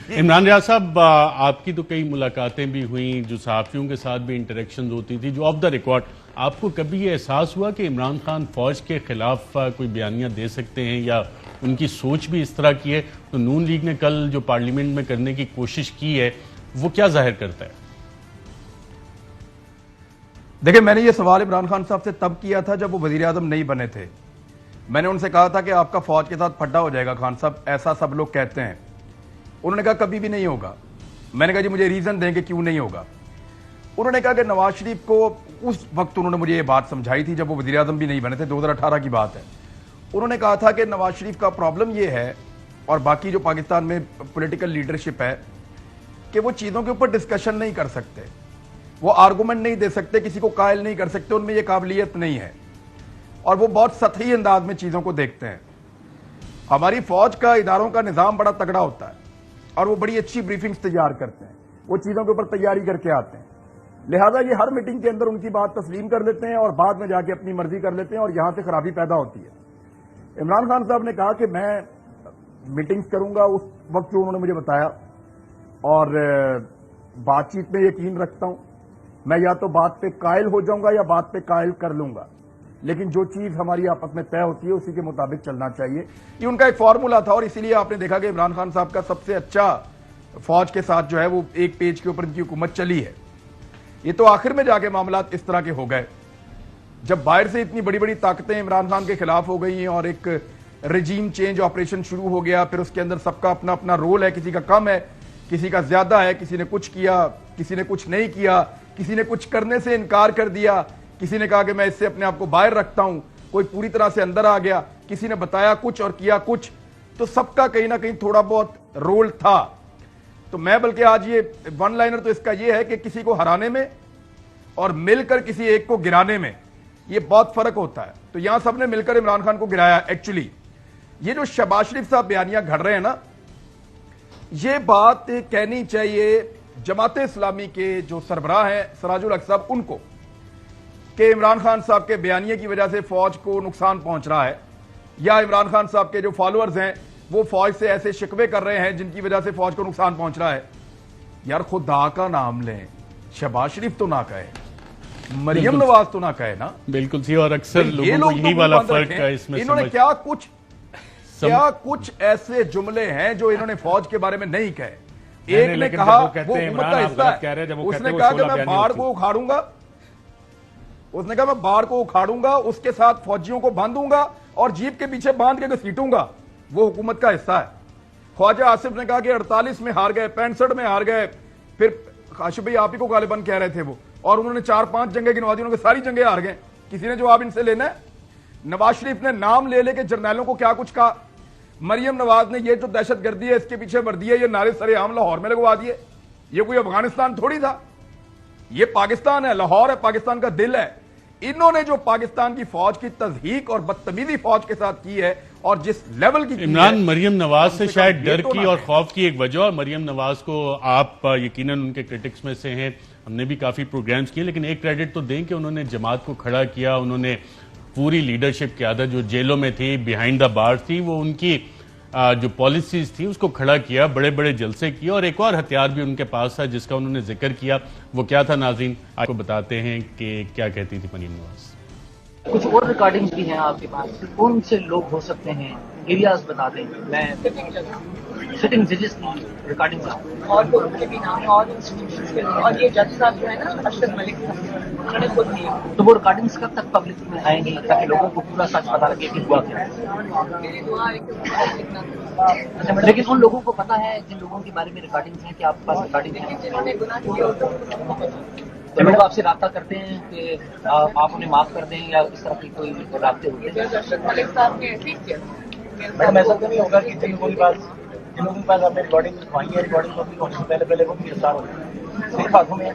عمران ریاض صاحب، آپ کی تو کئی ملاقاتیں بھی ہوئیں، جو صحافیوں کے ساتھ بھی انٹریکشنز ہوتی تھی، جو آف دا ریکارڈ آپ کو کبھی یہ احساس ہوا کہ عمران خان فوج کے خلاف کوئی بیانیہ دے سکتے ہیں یا ان کی سوچ بھی اس طرح کی ہے؟ تو نون لیگ نے کل جو پارلیمنٹ میں کرنے کی کوشش کی ہے وہ کیا ظاہر کرتا ہے؟ دیکھیں، میں نے یہ سوال عمران خان صاحب سے تب کیا تھا جب وہ وزیر اعظم نہیں بنے تھے۔ میں نے ان سے کہا تھا کہ آپ کا فوج کے ساتھ پھڈا ہو جائے گا خان صاحب، ایسا سب لوگ کہتے ہیں۔ انہوں نے کہا کبھی بھی نہیں ہوگا۔ میں نے کہا جی مجھے ریزن دیں کہ کیوں نہیں ہوگا۔ انہوں نے کہا کہ نواز شریف کو اس وقت انہوں نے مجھے یہ بات سمجھائی تھی جب وہ وزیر اعظم بھی نہیں بنے تھے، 2018 کی بات ہے۔ انہوں نے کہا تھا کہ نواز شریف کا پرابلم یہ ہے، اور باقی جو پاکستان میں پولیٹیکل لیڈرشپ ہے، کہ وہ چیزوں کے اوپر ڈسکشن نہیں کر سکتے، وہ آرگومنٹ نہیں دے سکتے، کسی کو قائل نہیں کر سکتے، ان میں یہ قابلیت نہیں ہے، اور وہ بہت سطحی انداز میں چیزوں کو دیکھتے ہیں۔ ہماری فوج کا اداروں کا نظام بڑا تگڑا ہوتا ہے اور وہ بڑی اچھی بریفنگز تیار کرتے ہیں، وہ چیزوں کے اوپر تیاری کر کے آتے ہیں، لہٰذا یہ ہر میٹنگ کے اندر ان کی بات تسلیم کر لیتے ہیں اور بعد میں جا کے اپنی مرضی کر لیتے ہیں، اور یہاں سے خرابی پیدا ہوتی ہے۔ عمران خان صاحب نے کہا کہ میں میٹنگز کروں گا اس وقت جو انہوں نے مجھے بتایا، اور بات چیت میں یقین رکھتا ہوں، میں یا تو بات پہ قائل ہو جاؤں گا یا بات پہ قائل کر لوں گا، لیکن جو چیز ہماری آپس میں طے ہوتی ہے اسی کے مطابق چلنا چاہیے۔ یہ ان کا ایک فارمولا تھا، اور اسی لیے آپ نے دیکھا کہ عمران خان صاحب کا سب سے اچھا فوج کے ساتھ جو ہے وہ ایک پیج کے اوپر ان کی حکومت چلی ہے۔ یہ تو آخر میں جا کے معاملات اس طرح کے ہو گئے جب باہر سے اتنی بڑی بڑی طاقتیں عمران خان کے خلاف ہو گئی ہیں اور ایک رجیم چینج آپریشن شروع ہو گیا، پھر اس کے اندر سب کا اپنا اپنا رول ہے، کسی کا کم ہے، کسی کا زیادہ ہے، کسی نے کچھ کیا، کسی نے کچھ نہیں کیا، کسی نے کچھ کرنے سے انکار کر دیا، کسی نے کہا کہ میں اس سے اپنے آپ کو باہر رکھتا ہوں، کوئی پوری طرح سے اندر آ گیا، کسی نے بتایا کچھ اور کیا کچھ، تو سب کا کہیں نہ کہیں تھوڑا بہت رول تھا۔ تو میں بلکہ آج یہ ون لائنر تو اس کا یہ ہے کہ کسی کو ہرانے میں اور مل کر کسی ایک کو گرانے میں یہ بہت فرق ہوتا ہے۔ تو یہاں سب نے مل کر عمران خان کو گرایا۔ ایکچولی یہ جو شہباز شریف صاحب بیانیاں گھڑ رہے ہیں نا، یہ بات کہنی چاہیے جماعت اسلامی کے جو سربراہ ہیں سراج الحق صاحب ان کو، کہ عمران خان صاحب کے بیانیے کی وجہ سے فوج کو نقصان پہنچ رہا ہے، یا عمران خان صاحب کے جو فالوورز ہیں وہ فوج سے ایسے شکوے کر رہے ہیں جن کی وجہ سے فوج کو نقصان پہنچ رہا ہے۔ یار خدا کا نام لیں، شہباز شریف تو نہ کہے، مریم نواز تو نہ کہے نا۔ بالکل سی، اور اکثر لوگوں کو یہی والا فرق ہے اس میں۔ انہوں نے کیا کچھ ایسے جملے ہیں جو انہوں نے فوج کے بارے میں نہیں کہے۔ ایک نے کہا وہ حکومت کا حصہ ہے، اس نے کہا کہ میں باڑ کو اکھاڑوں گا، اس نے کہا میں باڑ کو اکھاڑوں گا، اس کے ساتھ فوجیوں کو باندھوں گا اور جیپ کے پیچھے باندھ کے گھسیٹوں گا، وہ حکومت کا حصہ ہے۔ خواجہ آصف نے کہا کہ 48 میں ہار گئے، 65 میں ہار گئے، پھر کاشف بھائی آپ ہی کو غالباً کہہ رہے تھے وہ، اور انہوں نے 4-5 جنگیں گنوا دی، انہوں نے ساری جنگیں ہار گئے۔ کسی نے جواب ان سے لینا ہے؟ نواز شریف نے نام لے لے کے جرنیلوں کو کیا کچھ کہا۔ مریم نواز نے یہ جو دہشت گردی ہے اس کے پیچھے وردی ہے، یہ نعرے سر عام لاہور میں لگوا دیے۔ یہ کوئی افغانستان تھوڑی تھا، یہ پاکستان ہے، لاہور ہے، پاکستان کا دل ہے۔ انہوں نے جو پاکستان کی فوج کی تضحیق اور بدتمیزی فوج کے ساتھ کی ہے اور جس لیول کی عمران مریم نواز سے شاید ڈر کی اور خوف کی ایک وجہ، اور مریم نواز کو آپ یقیناً ان کے کرٹکس میں سے ہیں، ہم نے بھی کافی پروگرامز کیے، لیکن ایک کریڈٹ تو دیں کہ انہوں نے جماعت کو کھڑا کیا، انہوں نے پوری لیڈرشپ قیادت جو جیلوں میں تھی، بیہائنڈ دا بار تھی، وہ ان کی جو پالیسیز تھی اس کو کھڑا کیا، بڑے بڑے جلسے کیے، اور ایک اور ہتھیار بھی ان کے پاس تھا جس کا انہوں نے ذکر کیا۔ وہ کیا تھا ناظرین آپ کو بتاتے ہیں کہ کیا کہتی تھی مریم نواز۔ کچھ اور ریکارڈنگز بھی ہیں آپ کے پاس، کون سے لوگ ہو سکتے ہیں؟ ایریاز بتا دیں، میں سٹنگ ججز کی ریکارڈنگ اور یہ جج صاحب جو ہے نا ارشد ملک صاحب، انہوں نے خود نہیں، تو وہ ریکارڈنگز کب تک پبلک میں آئیں گی تاکہ لوگوں کو پورا سچ پتا لگے کہ ہوا کیا؟ میری دعا ہے کہ لیکن ان لوگوں کو پتا ہے جن لوگوں کے بارے میں ریکارڈنگز ہیں کہ آپ کے پاس ریکارڈنگ ہیں؟ جنہوں نے گناہ کیا جب لوگ آپ سے رابطہ کرتے ہیں کہ آپ انہیں معاف کر دیں یا اس طرح کی کوئی رابطے ہوتے ہیں؟ جج ارشد ملک صاحب نے ٹھیک کیا۔ میڈم ایسا تو نہیں ہوگا کہ جن لوگوں کے پاس آپ نے ریکارڈنگ لکھوائی ہے، ریکارڈنگ ہوتی ہے پہلے وہ بھی گرفتار ہوتے ہیں، صحیح باتوں میں